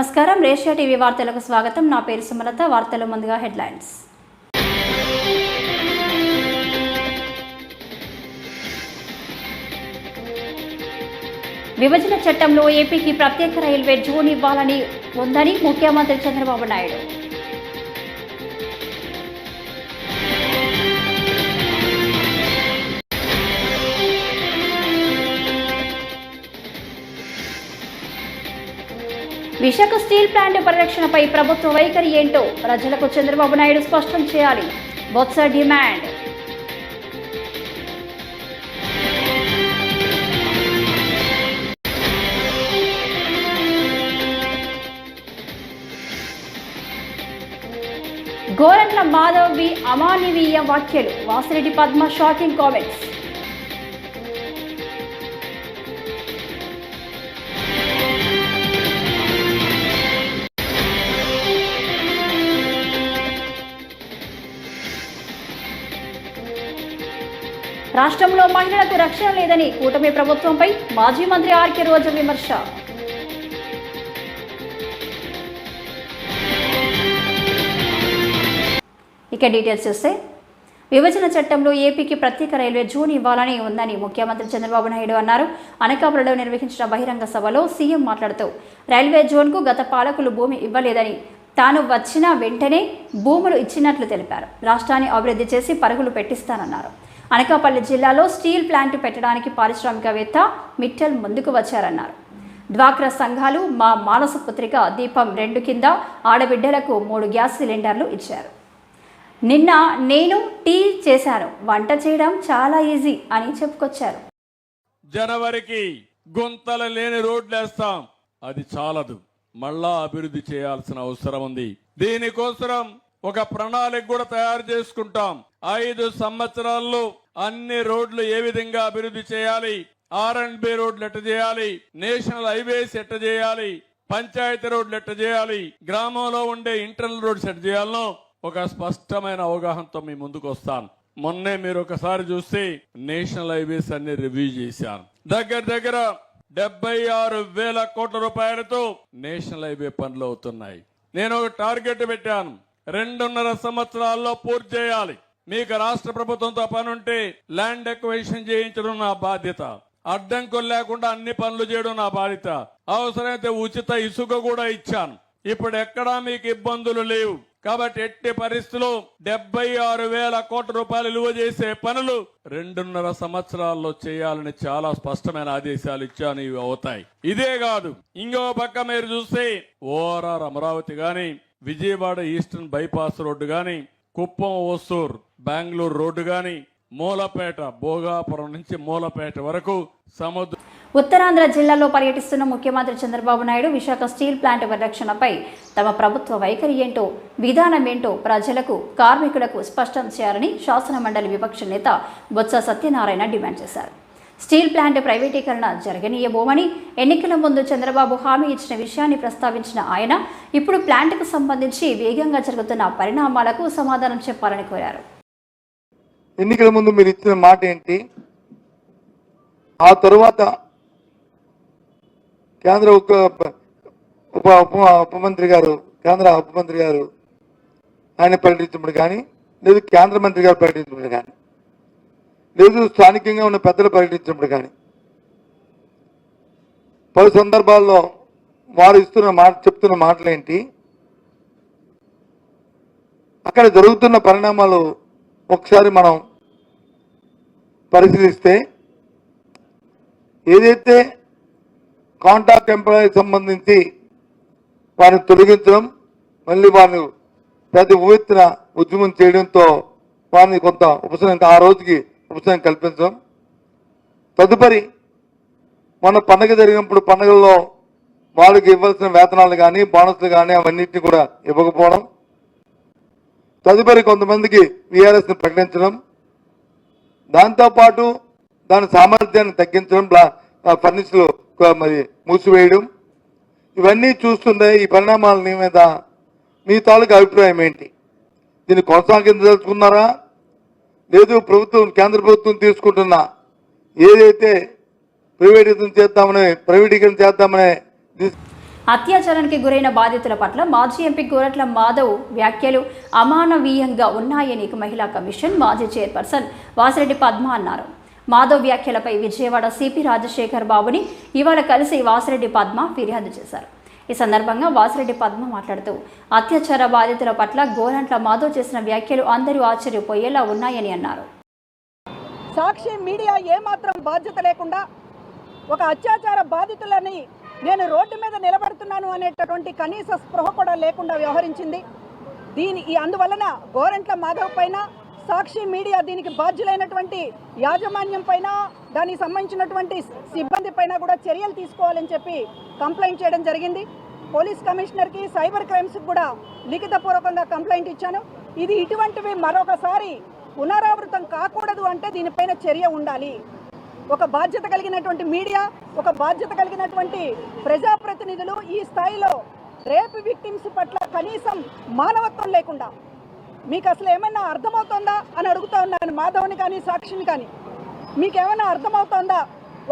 నమస్కారం రేషియా టీవీ వార్తలకు స్వాగతం. నా పేరు సుమలత. వార్తల ముందుగా హెడ్లైన్స్. విభజన చట్టంలో ఏపీకి ప్రత్యేక రైల్వే జోన్ ఇవ్వాలని ఉందని ముఖ్యమంత్రి చంద్రబాబు నాయుడు. విశాఖ స్టీల్ ప్లాంట్ పరిరక్షణపై ప్రభుత్వ వైఖరి ఏంటో ప్రజలకు చంద్రబాబు నాయుడు స్పష్టం చేయాలి. బొత్స డిమాండ్. గోరంట్ల మాధవి అమానవీయ వ్యాఖ్యలు. Vasireddy Padma shocking comments. రాష్ట్రంలో మహిళలకు రక్షణ లేదని కూటమి ప్రభుత్వంపై మాజీ మంత్రి ఆర్కే రోజా విమర్శ. ఇక డీటెయిల్స్ చూస్తే, విభజన చట్టంలో ఏపీకి ప్రత్యేక రైల్వే జోన్ ఇవ్వాలని ఉందని ముఖ్యమంత్రి చంద్రబాబు నాయుడు అన్నారు. అనకాపల్లిలో నిర్వహించిన బహిరంగ సభలో సీఎం మాట్లాడుతూ రైల్వే జోన్కు గత పాలకులు భూమి ఇవ్వలేదని, తాను వచ్చిన వెంటనే భూములు ఇచ్చినట్లు తెలిపారు. రాష్ట్రాన్ని అభివృద్ధి చేసి పరుగులు పెట్టిస్తానన్నారు. అనకాపల్లి జిల్లాలో స్టీల్ ప్లాంట్ పెట్టడానికి పారిశ్రామికవేత్త మిట్టల్ ముందుకు వచ్చారన్నారు. డ్వాక్రా సంఘాలు మా మానస పుత్రిక దీపం 2 కింద ఆడబిడ్డలకు 3 గ్యాస్ సిలిండర్లు ఇచ్చారు. నిన్న నేను టీ చేశాను, వంట చేయడం చాలా ఈజీ అని చెప్పుకొచ్చారు. జనవరికి గుంతలు లేని రోడ్లు వేస్తాం, అది చాలదు, మళ్ళా అభివృద్ధి చేయాల్సిన అవసరం ఉంది. దీనికోసం ఒక ప్రణాళిక కూడా తయారు చేసుకుంటాం. 5 సంవత్సరాల్లో అన్ని రోడ్లు ఏ విధంగా అభివృద్ధి చేయాలి, R&B రోడ్లు ఎట్ట చేయాలి, నేషనల్ హైవేస్ ఎట్ట చేయాలి, పంచాయతీ రోడ్లు ఎట్ట చేయాలి, గ్రామంలో ఉండే ఇంటర్నల్ రోడ్స్ ఎట్ట చేయాలనో ఒక స్పష్టమైన అవగాహనతో మీ ముందుకు వస్తాను. మొన్నే మీరు ఒకసారి చూస్తే నేషనల్ హైవేస్ అన్ని రివ్యూ చేశాను. దగ్గర 76,000 కోట్ల రూపాయలతో నేషనల్ హైవే పనులు అవుతున్నాయి. నేను ఒక టార్గెట్ పెట్టాను, 2.5 సంవత్సరాల్లో పూర్తి చేయాలి. మీకు రాష్ట్ర ప్రభుత్వంతో పని ఉంటే ల్యాండ్ ఎక్విజిషన్ చేయించడం నా బాధ్యత, అడ్డంకులు లేకుండా అన్ని పనులు చేయడం నా బాధ్యత. అవసరమైతే ఉచిత ఇసుక కూడా ఇచ్చాను. ఇప్పుడు ఎక్కడా మీకు ఇబ్బందులు లేవు. కాబట్టి ఎట్టి పరిస్థితుల్లో 76,000 కోట్ల రూపాయలు విలువ చేసే పనులు 2.5 సంవత్సరాల్లో చేయాలని చాలా స్పష్టమైన ఆదేశాలు ఇచ్చాను. ఇవి అవుతాయి. ఇదే కాదు, ఇంకో పక్క మీరు చూస్తే ఓఆర్ఆర్ అమరావతి గాని, విజయవాడ ఈస్టర్న్ బైపాస్ రోడ్డు గాని, కుప్పం ఓసూర్ బెంగళూరు రోడ్డు గాని, మూలపేట భోగాపురం నుంచి మూలపేట వరకు సముద్ర. ఉత్తరాంధ్ర జిల్లాలో పర్యటిస్తున్న ముఖ్యమంత్రి చంద్రబాబు నాయుడు విశాఖ స్టీల్ ప్లాంట్ పరిరక్షణపై తమ ప్రభుత్వ వైఖరి ఏంటో, విధానం ఏంటో ప్రజలకు, కార్మికులకు స్పష్టం చేయాలని శాసన మండలి విపక్ష నేత బొత్స సత్యనారాయణ డిమాండ్ చేశారు. స్టీల్ ప్లాంట్ ప్రైవేటీకరణ జరగనీయబోమని ఎన్నికల ముందు చంద్రబాబు హామీ ఇచ్చిన విషయాన్ని ప్రస్తావించిన ఆయన ఇప్పుడు ప్లాంట్కు సంబంధించి వేగంగా జరుగుతున్న పరిణామాలకు సమాధానం చెప్పాలని కోరారు. ఎన్నికల ముందు మీరు ఇచ్చిన మాట ఏంటి? ఆ తరువాత కేంద్ర ఉప మంత్రి గారు ఆయన పర్యటించినప్పుడు కానీ, లేదు కేంద్ర మంత్రి గారు పర్యటించినప్పుడు కానీ, లేదు స్థానికంగా ఉన్న పెద్దలు పర్యటించినప్పుడు కానీ, పలు సందర్భాల్లో వారు చెప్తున్న మాటలేంటి? అక్కడ జరుగుతున్న పరిణామాలు ఒకసారి మనం పరిశీలిస్తే, ఏదైతే కాంట్రాక్ట్ ఎంప్లాయీకి సంబంధించి వారిని తొలగించడం, మళ్ళీ వారిని పెద్ద ఉవ్వెత్తున ఉద్యమం చేయడంతో వారిని కొంత ఉపశమనం, ఆ రోజుకి ఉపశమనం కల్పించడం, తదుపరి మొన్న పండగ జరిగినప్పుడు పండుగల్లో వాళ్ళకి ఇవ్వాల్సిన వేతనాలు కానీ, బోనస్లు కానీ అవన్నిటిని కూడా ఇవ్వకపోవడం, తదుపరి కొంతమందికి విఆర్ఎస్ని ప్రకటించడం, దాంతోపాటు దాని సామర్థ్యాన్ని తగ్గించడం, ఫర్నిచర్లు మరి మూసివేయడం, ఇవన్నీ చూస్తుండే ఈ పరిణామాల మీద మీ తాలూకు అభిప్రాయం ఏంటి? దీన్ని కొనసాగించదలుచుకున్నారా, లేదు కేంద్ర ప్రభుత్వం తీసుకుంటున్న ఏదైతే ప్రైవేటీకరణ చేద్దామనే అత్యాచారానికి గురైన బాధితుల పట్ల మాజీ ఎంపీ గోరట్ల మాధవ్ వ్యాఖ్యలు అమానవీయంగా ఉన్నాయని మహిళా కమిషన్ మాజీ చైర్పర్సన్ వాసిరెడ్డి పద్మ అన్నారు. మాధవ్ వ్యాఖ్యలపై విజయవాడ సిపి రాజశేఖర్ బాబుని ఇవాళ కలిసి వాసిరెడ్డి పద్మ ఫిర్యాదు చేశారు. ఈ సందర్భంగా వాసిరెడ్డి పద్మ మాట్లాడుతూ అత్యాచార బాధితుల పట్ల గోరంట్ల మాధవ్ చేసిన వ్యాఖ్యలు అందరూ ఆశ్చర్యపోయేలా ఉన్నాయని అన్నారు. సాక్షి మీడియా ఏమాత్రం బాధ్యత లేకుండా ఒక అత్యాచార బాధితులని నేను రోడ్డు మీద నిలబడుతున్నాను అనేటటువంటి కనీస స్పృహ కూడా లేకుండా వ్యవహరించింది. అందువలన గోరంట్ల మాధవ్ పైన సాక్షి మీడియా దీనికి బాధ్యులైనటువంటి యాజమాన్యం పైన దానికి సంబంధించినటువంటి సిబ్బంది పైన కూడా చర్యలు తీసుకోవాలని చెప్పి కంప్లైంట్ చేయడం జరిగింది. పోలీస్ కమిషనర్కి సైబర్ క్రైమ్స్కి కూడా లిఖితపూర్వకంగా కంప్లైంట్ ఇచ్చాను. ఇది ఇటువంటివి మరొకసారి పునరావృతం కాకూడదు అంటే దీనిపైన చర్య ఉండాలి. ఒక బాధ్యత కలిగినటువంటి మీడియా, ఒక బాధ్యత కలిగినటువంటి ప్రజాప్రతినిధులు ఈ స్థాయిలో రేప్ విక్టిమ్స్ పట్ల కనీసం మానవత్వం లేకుండా మీకు అసలు ఏమైనా అర్థమవుతుందా అని అడుగుతా ఉన్నాను. మాధవ్ని కానీ సాక్షిని కానీ మీకేమైనా అర్థమవుతుందా?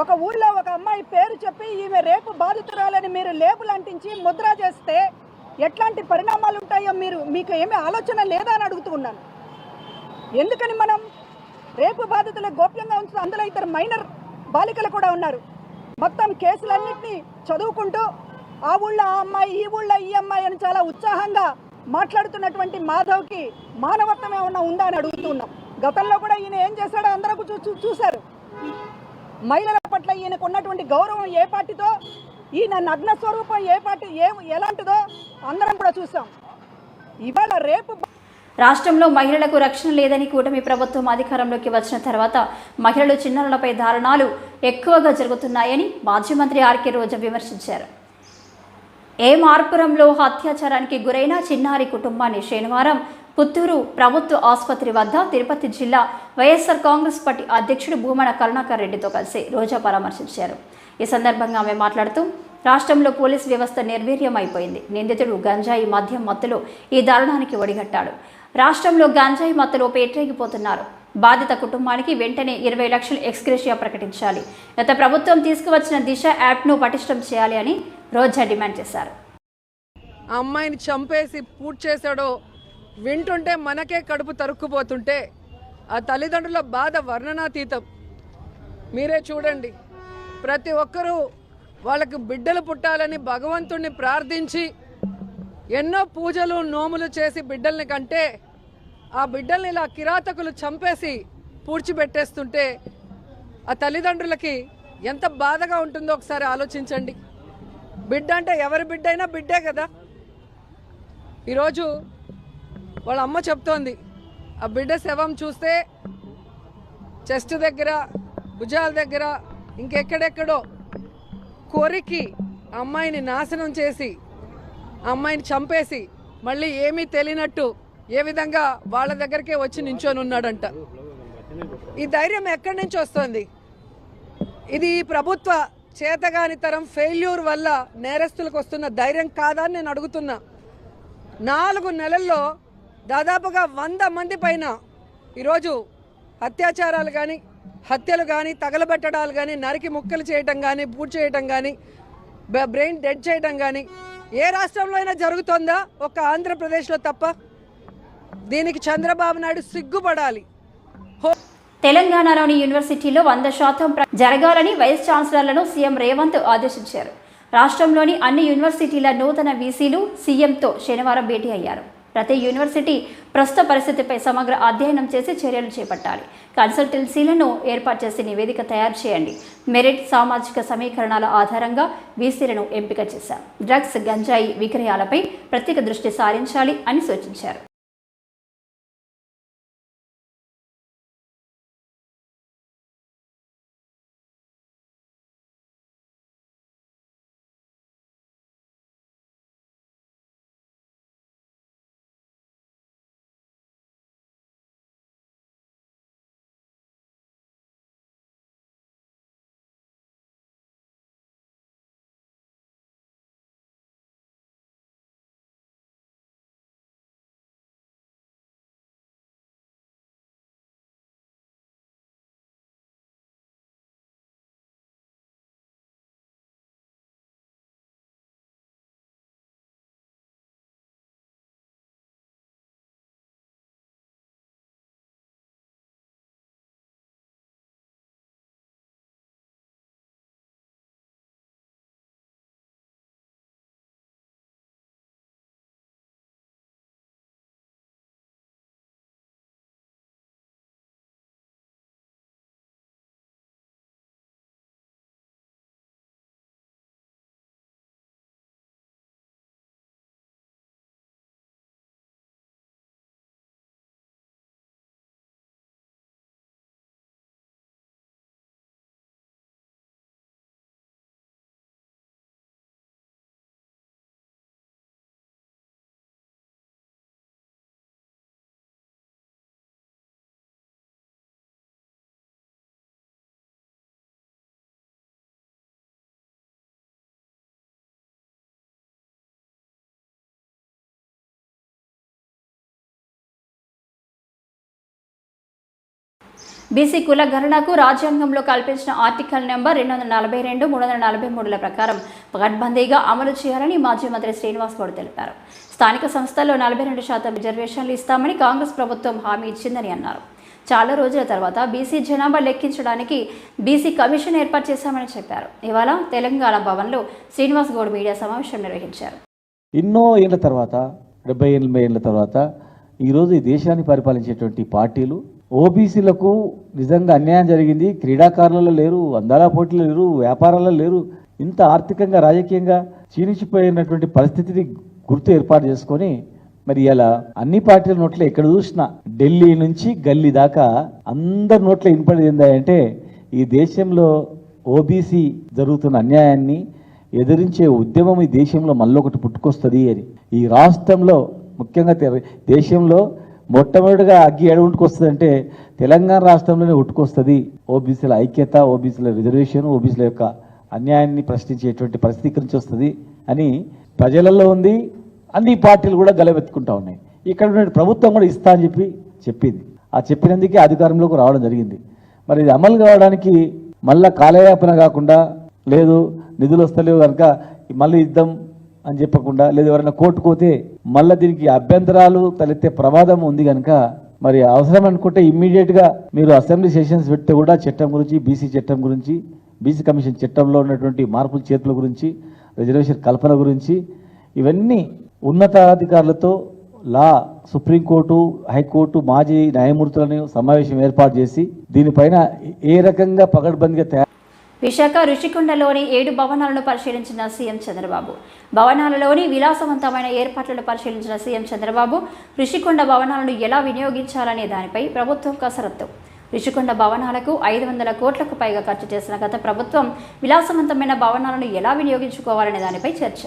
ఒక ఊళ్ళో ఒక అమ్మాయి పేరు చెప్పి ఈమె రేపు బాధితురాలని మీరు లేబుల్ అంటించి ముద్ర చేస్తే ఎట్లాంటి పరిణామాలు ఉంటాయో మీకు ఏమీ ఆలోచన లేదా అని అడుగుతూ ఉన్నాను. ఎందుకని మనం రేపు బాధితులు గోప్యంగా ఉంచుతూ అందులో ఇద్దరు మైనర్ బాలికలు కూడా ఉన్నారు. మొత్తం కేసులన్నింటినీ చదువుకుంటూ ఆ ఊళ్ళో ఆ అమ్మాయి, ఈ ఊళ్ళో ఈ అమ్మాయి అని చాలా ఉత్సాహంగా మాట్లాడుతున్నటువంటి మాధవ్కి మానవత్వం ఏమన్నా ఉందా అని అడుగుతున్నాం. గతంలో కూడా ఈయన ఏం చేశాడో అందరూ చూశారు. మహిళల పట్ల ఈయనకు ఉన్నటువంటి గౌరవం ఏ పార్టీతో, ఈయన నగ్న స్వరూపం ఏ పార్టీ ఎలాంటిదో అందరం కూడా చూసాం. ఇవాళ రేపు రాష్ట్రంలో మహిళలకు రక్షణ లేదని కూటమి ప్రభుత్వం అధికారంలోకి వచ్చిన తర్వాత మహిళలు చిన్నారులపై దారుణాలు ఎక్కువగా జరుగుతున్నాయని మాజీ మంత్రి ఆర్కే రోజా విమర్శించారు. మార్పురంలో అత్యాచారానికి గురైన చిన్నారి కుటుంబాన్ని శనివారం పుత్తూరు ప్రభుత్వ ఆసుపత్రి వద్ద తిరుపతి జిల్లా వైఎస్ఆర్ కాంగ్రెస్ పార్టీ అధ్యక్షుడు భూమన కరుణాకర్ రెడ్డితో కలిసి రోజా పరామర్శించారు. ఈ సందర్భంగా ఆమె మాట్లాడుతూ రాష్ట్రంలో పోలీస్ వ్యవస్థ నిర్వీర్యమైపోయింది. నిందితుడు గంజాయి మద్యం మత్తులో ఈ దారుణానికి ఒడిగట్టాడు. రాష్ట్రంలో గంజాయి మత్తులో పేటరేగిపోతున్నారు. బాధిత కుటుంబానికి వెంటనే 20 లక్షలు ఎక్స్గ్రేషియా ప్రకటించాలి. గత ప్రభుత్వం తీసుకువచ్చిన దిశ యాప్ను పటిష్టం చేయాలి అని రోజా డిమాండ్ చేశారు. ఆ అమ్మాయిని చంపేసి పూర్తి చేశాడో వింటుంటే మనకే కడుపు తరుక్కుపోతుంటే ఆ తల్లిదండ్రుల బాధ వర్ణనాతీతం. మీరే చూడండి, ప్రతి ఒక్కరూ వాళ్ళకు బిడ్డలు పుట్టాలని భగవంతుణ్ణి ప్రార్థించి ఎన్నో పూజలు నోములు చేసి బిడ్డల్ని కంటే ఆ బిడ్డల్ని ఇలా కిరాతకులు చంపేసి పూడ్చిపెట్టేస్తుంటే ఆ తల్లిదండ్రులకి ఎంత బాధగా ఉంటుందో ఒకసారి ఆలోచించండి. బిడ్డ అంటే ఎవరి బిడ్డ అయినా బిడ్డే కదా. ఈరోజు వాళ్ళ అమ్మ చెప్తోంది, ఆ బిడ్డ శవం చూస్తే చెస్ట్ దగ్గర, భుజాల దగ్గర, ఇంకెక్కడెక్కడో కొరికి అమ్మాయిని నాశనం చేసి అమ్మాయిని చంపేసి మళ్ళీ ఏమీ తెలియనట్టు ఏ విధంగా వాళ్ళ దగ్గరికే వచ్చి నించొని ఉన్నాడంట. ఈ ధైర్యం ఎక్కడి నుంచి వస్తుంది? ఇది ప్రభుత్వ చేతగానితరం ఫెయిల్యూర్ వల్ల నేరస్తులకు వస్తున్న ధైర్యం కాదా అని నేను అడుగుతున్నా. 4 నెలల్లో దాదాపుగా 100 మంది పైన ఈరోజు అత్యాచారాలు కానీ, హత్యలు కానీ, తగలబెట్టడాలు కానీ, నరికి ముక్కలు చేయటం కానీ, పూడ్చి చేయటం కానీ, బ్రెయిన్ డెడ్ చేయటం కానీ ఏ రాష్ట్రంలో అయినా జరుగుతుందా? ఒక్క ఆంధ్రప్రదేశ్లో తప్ప. దీనికి చంద్రబాబు నాయుడు సిగ్గుపడాలి. తెలంగాణలోని యూనివర్సిటీలో 100% జరగాలని వైస్ ఛాన్సలర్లను సీఎం రేవంత్ ఆదేశించారు. రాష్ట్రంలోని అన్ని యూనివర్సిటీల నూతన వీసీలు సీఎంతో శనివారం భేటీ అయ్యారు. ప్రతి యూనివర్సిటీ ప్రస్తుత పరిస్థితిపై సమగ్ర అధ్యయనం చేసి చర్యలు చేపట్టాలి. కన్సల్టెన్సీలను ఏర్పాటు చేసి నివేదిక తయారు చేయండి. మెరిట్, సామాజిక సమీకరణాల ఆధారంగా వీసీలను ఎంపిక చేశారు. డ్రగ్స్, గంజాయి విక్రయాలపై ప్రత్యేక దృష్టి సారించాలి అని సూచించారు. బీసీ కుల గణనకు రాజ్యాంగంలో కల్పించిన ఆర్టికల్ నెంబర్ 242, 343ల ప్రకారం పకడ్బందీగా అమలు చేయాలని మాజీ మంత్రి శ్రీనివాస్ గౌడ్ తెలిపారు. స్థానిక సంస్థల్లో 42% రిజర్వేషన్లు ఇస్తామని కాంగ్రెస్ ప్రభుత్వం హామీ ఇచ్చిందని అన్నారు. చాలా రోజుల తర్వాత బీసీ జనాభా లెక్కించడానికి బీసీ కమిషన్ ఏర్పాటు చేశామని చెప్పారు. ఇవాళ తెలంగాణ భవన్లో శ్రీనివాస్ గౌడ్ మీడియా సమావేశం నిర్వహించారు. ఎన్నో ఏళ్ల తర్వాత 70-80 ఏళ్ల తర్వాత ఈరోజు ఈ దేశాన్ని పరిపాలించేటువంటి పార్టీలు ఓబీసీలకు నిజంగా అన్యాయం జరిగింది, క్రీడాకారులలో లేరు, అందాల పోటీలు లేరు, వ్యాపారాల్లో లేరు, ఇంత ఆర్థికంగా రాజకీయంగా క్షీణించిపోయినటువంటి పరిస్థితిని గుర్తు ఏర్పాటు చేసుకొని మరి ఇలా అన్ని పార్టీల నోట్లో ఎక్కడ చూసినా ఢిల్లీ నుంచి గల్లీ దాకా అందరి నోట్లో వినపడేది ఏంటంటే ఈ దేశంలో ఓబీసీ జరుగుతున్న అన్యాయాన్ని ఎదిరించే ఉద్యమం ఈ దేశంలో మళ్ళొకటి పుట్టుకొస్తుంది అని. ఈ రాష్ట్రంలో ముఖ్యంగా దేశంలో మొట్టమొదటిగా అగ్గి ఎడవుంటుకు వస్తుందంటే తెలంగాణ రాష్ట్రంలోనే ఉట్టుకొస్తుంది. ఓబీసీల ఐక్యత, ఓబీసీల రిజర్వేషన్, ఓబీసీల యొక్క అన్యాయాన్ని ప్రశ్నించేటువంటి పరిస్థితి ఇక్కడి నుంచి వస్తుంది అని ప్రజలలో ఉంది. అన్ని పార్టీలు కూడా గలవెత్తుకుంటా ఉన్నాయి. ఇక్కడ ఉన్న ప్రభుత్వం కూడా ఇస్తా అని చెప్పింది. ఆ చెప్పినందుకే అధికారంలోకి రావడం జరిగింది. మరి ఇది అమలు కావడానికి మళ్ళా కాలయాపన కాకుండా, లేదు నిధులు వస్తలేవు కనుక మళ్ళీ ఇద్దాం అని చెప్పకుండా, లేదు ఎవరైనా కోర్టుకు పోతే మళ్ళీ దీనికి అభ్యంతరాలు తలెత్తే ప్రమాదం ఉంది కనుక మరి అవసరం అనుకుంటే ఇమ్మీడియట్గా మీరు అసెంబ్లీ సెషన్స్ పెడితే కూడా చట్టం గురించి, బీసీ చట్టం గురించి, బీసీ కమిషన్ చట్టంలో ఉన్నటువంటి మార్పుల చేతుల గురించి, రిజర్వేషన్ కల్పన గురించి ఇవన్నీ ఉన్నతాధికారులతో సుప్రీంకోర్టు, హైకోర్టు మాజీ న్యాయమూర్తులను సమావేశం ఏర్పాటు చేసి దీనిపైన ఏ రకంగా పకడ్బందీగా విశాఖ రుషికొండలోని 7 భవనాలను పరిశీలించిన సీఎం చంద్రబాబు. భవనాలలోని విలాసవంతమైన ఏర్పాట్లను పరిశీలించిన సీఎం చంద్రబాబు రుషికొండ భవనాలను ఎలా వినియోగించాలనే దానిపై ప్రభుత్వం కసరత్తు. రుషికొండ భవనాలకు 500 కోట్లకు పైగా ఖర్చు చేసిన గత ప్రభుత్వం విలాసవంతమైన భవనాలను ఎలా వినియోగించుకోవాలనే దానిపై చర్చ.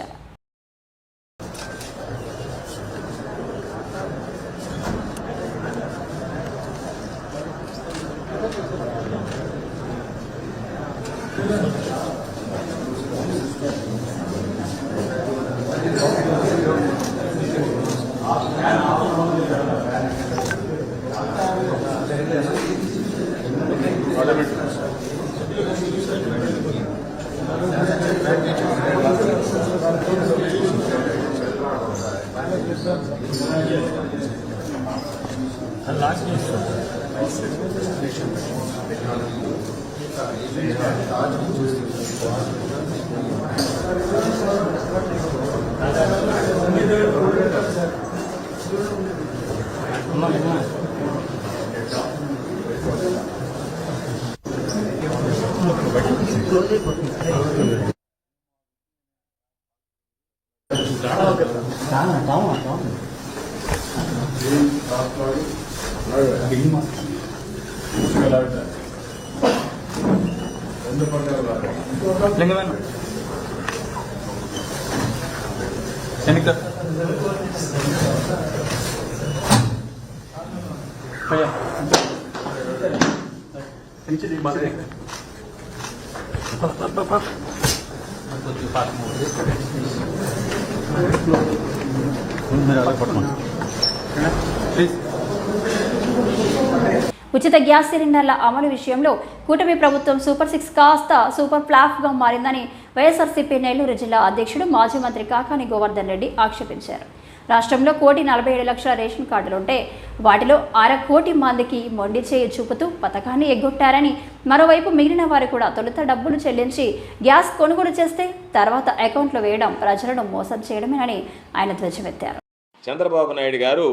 ఉచిత గ్యాస్ సిలిండర్ల అమలు విషయంలో కూటమి ప్రభుత్వం సూపర్ 6 కాస్త సూపర్ ఫ్లాప్గా మారిందని వైఎస్ఆర్సీపీ నెల్లూరు జిల్లా అధ్యక్షుడు మాజీ మంత్రి కాకాని గోవర్ధన్ రెడ్డి ఆక్షేపించారు. రాష్ట్రంలో 1,47,00,000 రేషన్ కార్డులుంటే వాటిలో 1/2 కోటి మందికి మొండి చేయి చూపుతూ పథకాన్ని ఎగ్గొట్టారని, మరోవైపు మిగిలిన వారు కూడా తొలుత డబ్బులు చెల్లించి గ్యాస్ కొనుగోలు చేస్తే తర్వాత అకౌంట్లో వేయడం ప్రజలను మోసం చేయడమేనని ఆయన ధ్వజమెత్తారు. చంద్రబాబు నాయుడు గారు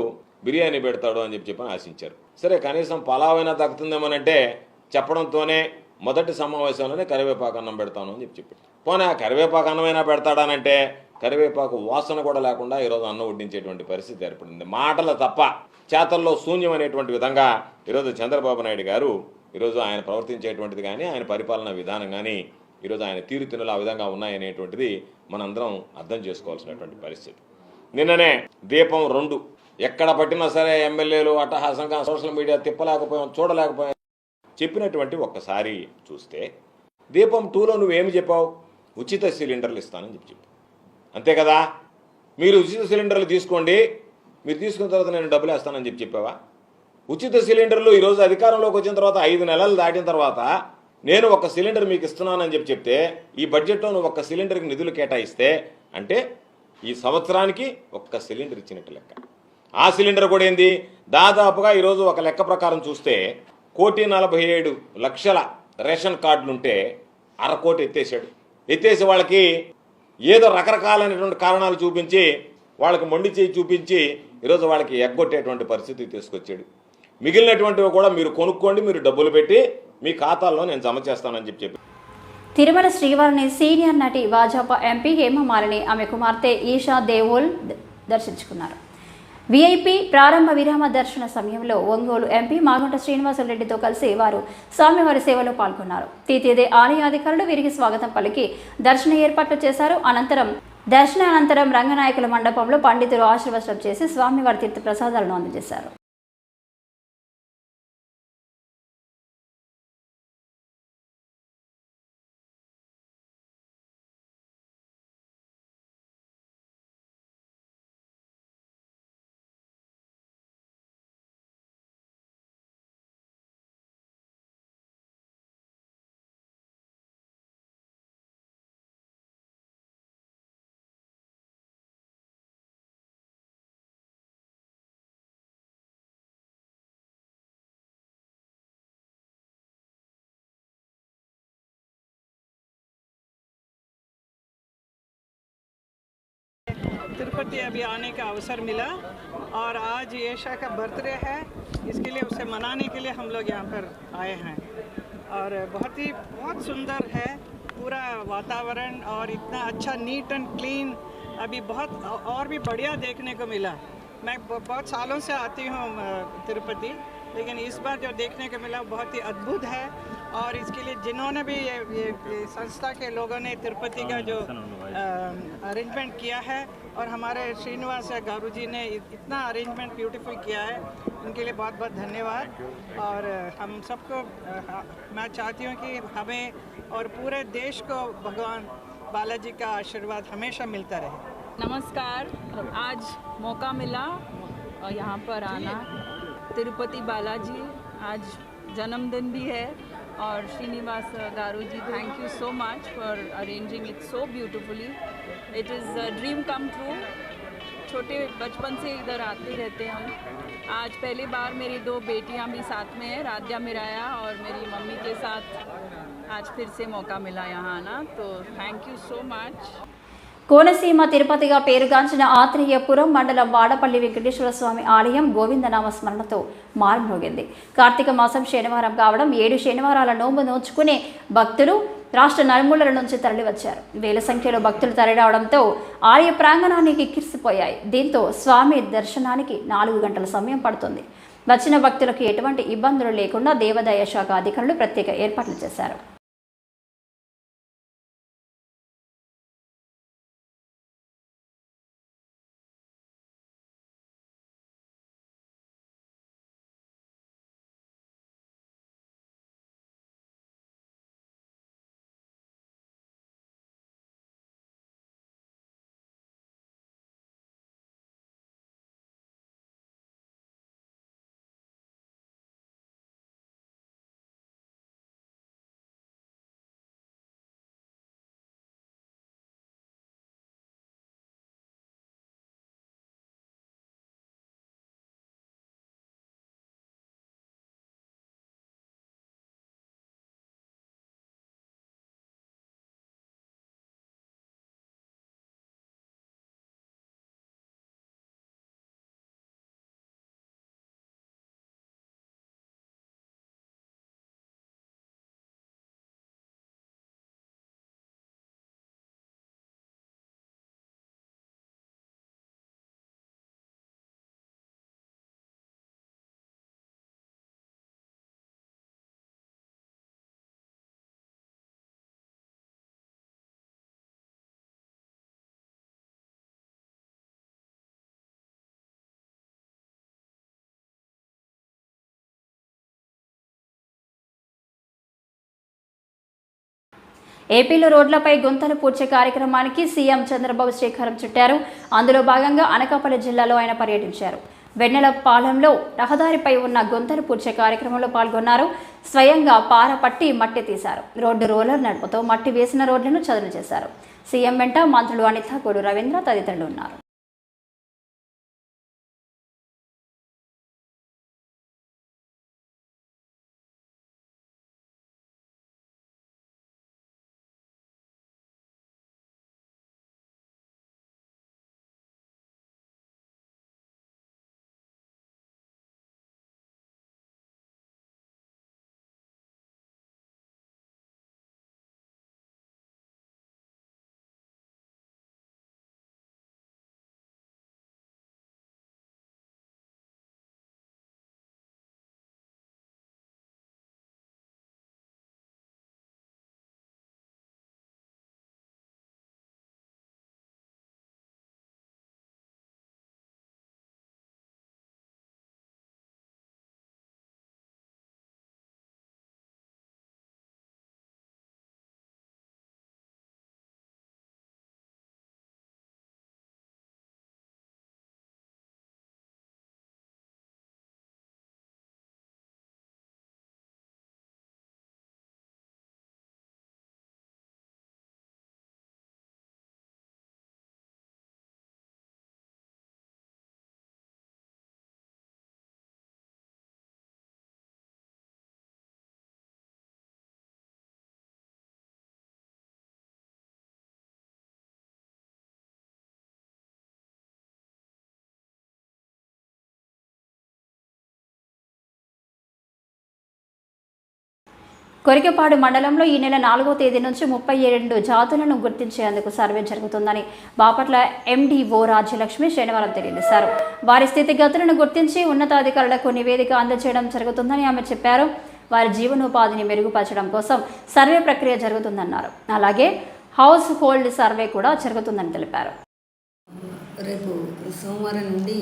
బిర్యానీ పెడతాడు అని చెప్పి ఆశించారు. సరే కనీసం పలావైనా దక్కుతుందేమోనంటే చెప్పడంతోనే మొదటి సమావేశంలోనే కరివేపాకు అన్నం పెడతాను అని చెప్పి పోనీ ఆ కరివేపాకు అన్నమైనా పెడతాడానంటే కరివేపాకు వాసన కూడా లేకుండా ఈరోజు అన్నం వడ్డించేటువంటి పరిస్థితి ఏర్పడింది. మాటల తప్ప చేతల్లో శూన్యం అనేటువంటి విధంగా ఈరోజు చంద్రబాబు నాయుడు గారు ఈరోజు ఆయన ప్రవర్తించేటువంటిది కానీ, ఆయన పరిపాలనా విధానం కానీ, ఈరోజు ఆయన తీరుతెన్నులు ఆ విధంగా ఉన్నాయనేటువంటిది మనందరం అర్థం చేసుకోవాల్సినటువంటి పరిస్థితి. నిన్ననే దీపం 2 ఎక్కడ పట్టినా సరే ఎమ్మెల్యేలు అట్టహాసంగా సోషల్ మీడియా తిప్పలేకపోయాం, చూడలేకపోయాం చెప్పినటువంటి ఒక్కసారి చూస్తే దీపం 2లో నువ్వేమి చెప్పావు? ఉచిత సిలిండర్లు ఇస్తానని చెప్పు. అంతే కదా? మీరు ఉచిత సిలిండర్లు తీసుకోండి, మీరు తీసుకున్న తర్వాత నేను డబ్బులు వేస్తానని చెప్పావా? ఉచిత సిలిండర్లు ఈరోజు అధికారంలోకి వచ్చిన తర్వాత 5 నెలలు దాటిన తర్వాత నేను ఒక సిలిండర్ మీకు ఇస్తున్నానని చెప్తే ఈ బడ్జెట్లో నువ్వు ఒక సిలిండర్కి నిధులు కేటాయిస్తే అంటే ఈ సంవత్సరానికి ఒక్క సిలిండర్ ఇచ్చినట్టు లెక్క. ఆ సిలిండర్ కూడా ఏంది, దాదాపుగా ఈరోజు ఒక లెక్క ప్రకారం చూస్తే 1,47,00,000 రేషన్ కార్డులుంటే 1/2 కోటి ఎత్తేసాడు. ఎత్తేసి వాళ్ళకి ఏదో రకరకాలైనటువంటి కారణాలు చూపించి వాళ్ళకి మొండి చేయి చూపించి ఈరోజు వాళ్ళకి ఎగ్గొట్టేటువంటి పరిస్థితి తీసుకొచ్చాడు. మిగిలినటువంటివి కూడా మీరు కొనుక్కోండి, మీరు డబ్బులు పెట్టి మీ ఖాతాల్లో నేను జమ చేస్తానని చెప్పి తిరుమల శ్రీవారిని సీనియర్ నటి భాజపా ఎంపీ హేమమాలిని ఆమె కుమార్తె ఈషా దేవోల్ దర్శించుకున్నారు. వీఐపీ ప్రారంభ విరామ దర్శన సమయంలో ఒంగోలు ఎంపీ మాగుంట శ్రీనివాసరెడ్డితో కలిసి వారు స్వామివారి సేవలో పాల్గొన్నారు. తీతీదే ఆలయ అధికారులు వీరికి స్వాగతం పలికి దర్శన ఏర్పాట్లు చేశారు. దర్శనానంతరం రంగనాయకుల మండపంలో పండితులు ఆశీర్వచనం చేసి స్వామివారి తీర్థ ప్రసాదాలను అందజేశారు. तिरुपति अभी आने का अवसर मिला और आज येशा का बर्थडे है, इसके लिए उसे मनाने के लिए हम लोग यहाँ पर आए हैं। और बहुत सुंदर है पूरा वातावरण और इतना अच्छा नीट एंड क्लीन अभी बहुत और भी बढ़िया देखने को मिला। मैं बहुत सालों से आती हूँ तिरुपति, लेकिन इस बार जो देखने को मिला बहुत ही अद्भुत है। और इसके लिए जिन्होंने भी ये संस्था के लोगों ने तिरुपति का जो अरेंजमेंट किया है और हमारे श्रीनिवास गारू जी ने इतना अरेंजमेंट ब्यूटीफुल किया है, उनके लिए बहुत बहुत धन्यवाद। और हम सबको मैं चाहती हूँ कि हमें और पूरे देश को भगवान बालाजी का आशीर्वाद हमेशा मिलता रहे। नमस्कार, आज मौका मिला यहाँ पर आना। तिरुपति बालाजी आज जन्मदिन भी है और Srinivas garu ji, thank you so much for arranging it so beautifully. It is a dream come true. छोटे बचपन से इधर आते रहते हम। आज पहली बार मेरी 2 बेटियां भी साथ में हैं, राध्या मिराया और मेरी मम्मी के साथ आज फिर से मौका मिला यहाँ आना, तो thank you so much. Konaseema తిరుపతిగా పేరుగాంచిన ఆత్రేయపురం మండలం వాడపల్లి వెంకటేశ్వర స్వామి ఆలయం గోవిందనామ స్మరణతో మారుమోగింది. కార్తీక మాసం శనివారం కావడం 7 శనివారాల నోము నోచుకునే భక్తులు రాష్ట్ర నలుమూలల నుంచి తరలివచ్చారు. వేల సంఖ్యలో భక్తులు తరలిరావడంతో ఆలయ ప్రాంగణానికి కిక్కిరిసిపోయాయి. దీంతో స్వామి దర్శనానికి 4 గంటల సమయం పడుతుంది. వచ్చిన భక్తులకు ఎటువంటి ఇబ్బందులు లేకుండా దేవాదాయ శాఖ అధికారులు ప్రత్యేక ఏర్పాట్లు చేశారు. ఏపీలో రోడ్లపై గుంతలు పూడ్చే కార్యక్రమానికి సీఎం చంద్రబాబు శ్రీకారం చుట్టారు. అందులో భాగంగా అనకాపల్లి జిల్లాలో ఆయన పర్యటించారు. వెన్నెలపాలెంలో రహదారిపై ఉన్న గుంతలు పూడ్చే కార్యక్రమంలో పాల్గొన్నారు. స్వయంగా పార పట్టి మట్టి తీశారు. రోడ్డు రోలర్ నడుపుతో మట్టి వేసిన రోడ్లను చదును చేశారు. సీఎం వెంట మంత్రులు అనిత, కోడు రవీంద్ర తదితరులు ఉన్నారు. కొరికపాడు మండలంలో ఈ నెల 4వ తేదీ నుంచి 32 జాతులను గుర్తించేందుకు సర్వే జరుగుతుందని బాపట్ల ఎండీఓ రాజ్యలక్ష్మి శనివారం తెలియజేశారు. వారి స్థితిగతులను గుర్తించి ఉన్నతాధికారులకు నివేదిక అందజేయడం జరుగుతుందని ఆమె చెప్పారు. వారి జీవనోపాధిని మెరుగుపరచడం కోసం సర్వే ప్రక్రియ జరుగుతుందన్నారు. అలాగే హౌస్ హోల్డ్ సర్వే కూడా జరుగుతుందని తెలిపారు. రేపు సోమవారం నుండి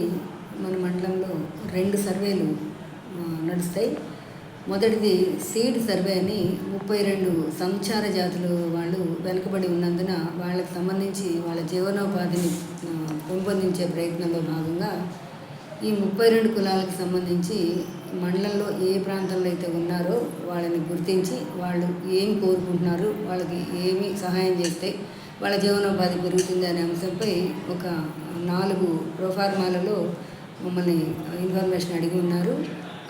మన మండలంలో 2 సర్వేలు నడుస్తాయి. మొదటిది సీడ్ సర్వే అని 32 సంచార జాతులు వాళ్ళు వెనుకబడి ఉన్నందున వాళ్ళకి సంబంధించి వాళ్ళ జీవనోపాధిని పెంపొందించే ప్రయత్నంలో భాగంగా ఈ 32 కులాలకు సంబంధించి మండలంలో ఏ ప్రాంతంలో అయితే ఉన్నారో వాళ్ళని గుర్తించి వాళ్ళు ఏం కోరుకుంటున్నారు, వాళ్ళకి ఏమి సహాయం చేస్తే వాళ్ళ జీవనోపాధి పెరుగుతుంది అనే అంశంపై ఒక 4 ప్రోఫార్మాలలో మమ్మల్ని ఇన్ఫర్మేషన్ అడిగి ఉన్నారు.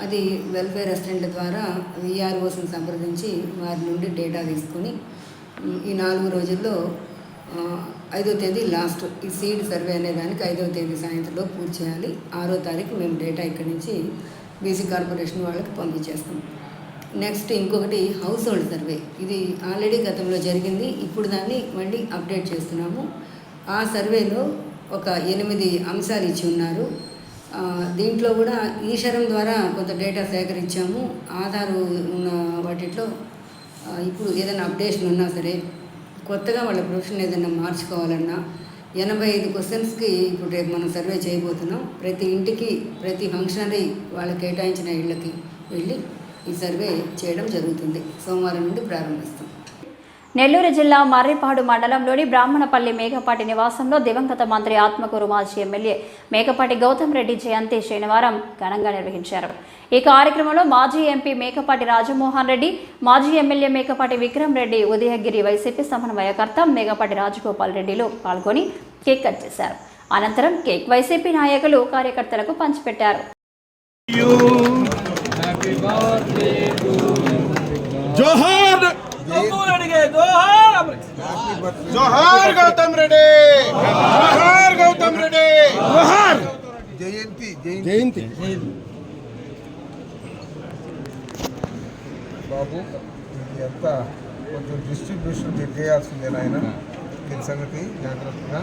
అది వెల్ఫేర్ అసిస్టెంట్ల ద్వారా విఆర్ఓస్ని సంప్రదించి వారి నుండి డేటా తీసుకొని ఈ 4 రోజుల్లో 5వ తేదీ లాస్ట్ ఈ సీడ్ సర్వే అనే దానికి 5వ తేదీ సాయంత్రంలో పూర్తి చేయాలి. 6వ తారీఖు మేము డేటా ఇక్కడి నుంచి బీసీ కార్పొరేషన్ వాళ్ళకి పంపించేస్తాం. నెక్స్ట్ ఇంకొకటి హౌస్ హోల్డ్ సర్వే. ఇది ఆల్రెడీ గతంలో జరిగింది, ఇప్పుడు దాన్ని మళ్ళీ అప్డేట్ చేస్తున్నాము. ఆ సర్వేలో ఒక 8 అంశాలు ఇచ్చి ఉన్నారు. దీంట్లో కూడా ఈశ్వరం ద్వారా కొంత డేటా సేకరించాము. ఆధార్ ఉన్న వాటిలో ఇప్పుడు ఏదైనా అప్డేషన్ ఉన్నా సరే, కొత్తగా వాళ్ళ ప్రొఫెషన్ ఏదైనా మార్చుకోవాలన్నా 85 క్వశ్చన్స్కి ఇప్పుడు రేపు మనం సర్వే చేయబోతున్నాం. ప్రతి ఇంటికి ప్రతి ఫంక్షనరీ వాళ్ళకి కేటాయించిన ఇళ్ళకి వెళ్ళి ఈ సర్వే చేయడం జరుగుతుంది. సోమవారం నుండి ప్రారంభిస్తాం. నెల్లూరు జిల్లా మర్రిపాడు మండలంలోని బ్రాహ్మణపల్లి మేకపాటి నివాసంలో దివంగత మంత్రి ఆత్మకూరు మాజీ ఎమ్మెల్యే మేకపాటి గౌతమ్ రెడ్డి జయంతి శనివారం ఘనంగా నిర్వహించారు. ఈ కార్యక్రమంలో మాజీ ఎంపీ మేకపాటి రాజమోహన్ రెడ్డి, మాజీ ఎమ్మెల్యే మేకపాటి విక్రమ్ రెడ్డి, ఉదయగిరి వైసీపీ సమన్వయకర్త మేకపాటి రాజగోపాల్ రెడ్డిలు పాల్గొని కేక్ కట్ చేశారు. అనంతరం కేక్ వైసీపీ నాయకులు కార్యకర్తలకు పంచిపెట్టారు. జోహార్ గౌతమ్ రెడ్డి, జోహార్ గౌతమ్ రెడ్డి, జోహార్. జయంతి జయంతి బాబు, ఇది అంతా కొంచెం డిస్ట్రిబ్యూషన్ చేయాల్సిందే నాయన. దీని సంగతి జాగ్రత్తగా.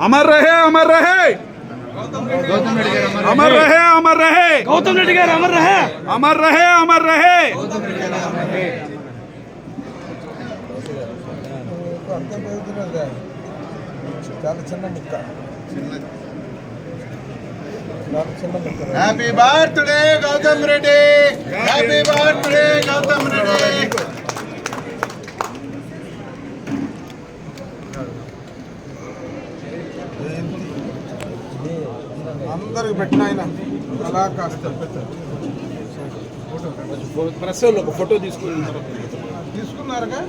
అమర్ రహే, అమర్ రహే అమర్ రహే, అమర్ రహే గౌతమ్ రెడ్డి గారు, అమర్ రహే, అమర్ రహే, అమర్ రహే. అంతే పెరుగుతున్నది, చాలా చిన్న ముక్క, చిన్న ముక్క. Happy birthday Gautam Reddy, happy birthday Gautam Reddy. Jayanthi అందరికి పెట్టిన ఆయన అలా కాస్త ప్రెస్ ఒక ఫోటో తీసుకున్నారుగా.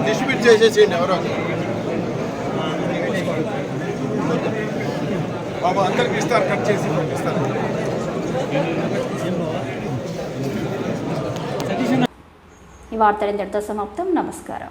డిస్ట్రిబ్యూట్ చేసేసేయండి ఎవరో బాబు, అందరికి ఇస్తారు, కట్ చేసి పంపిస్తారు. ఈ వార్తలు ఇంతటితో సమాప్తం. నమస్కారం.